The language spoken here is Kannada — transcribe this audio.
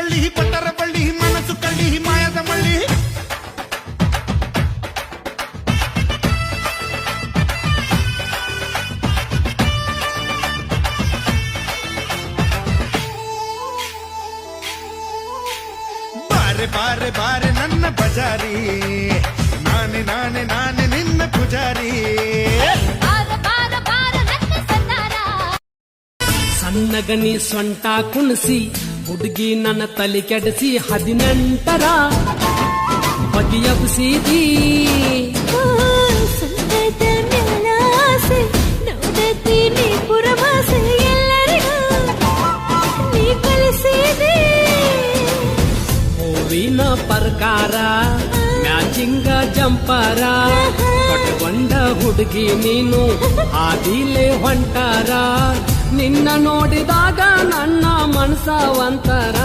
ಬಳ್ಳಿ ಪಟ್ಟರ ಬಳ್ಳಿ ಮನಸ್ಸು ಕಳ್ಳಿ ಮಾಯದ ಮಳ್ಳಿ ಬಾರೆ ಬಾರೆ ಬಾರೆ ನನ್ನ ಬಜಾರಿ ನಾನೆ ನಾನೆ ನಾನೆ ನಿನ್ನ ಪೂಜಾರಿ ಸಣ್ಣಗಣಿ ಸೊಂಟ ಕುಣಿಸಿ ಹುಡುಗಿ ನನ್ನ ತಲೆ ಕೆಡಿಸಿ 18ರ ಬಗೆಯಬ್ಸಿದಿ ನೋಡತೀನಿ ಪುರಮಾಸೆ ಎಲ್ಲರಿಗೂ ನೀ ಕಲಿಸಿದಿ ಹೂವಿನ ಪ್ರಕಾರ ಮ್ಯಾಚಿಂಗ ಜಂಪರ ಕಟ್ಕೊಂಡ ಹುಡುಗಿ ನೀನು ಆದಿಲೆ ಹೊಂಟಾರ ನಿನ್ನ ನೋಡಿದಾಗ ನನ್ನ ಮನಸ ಒಂತರ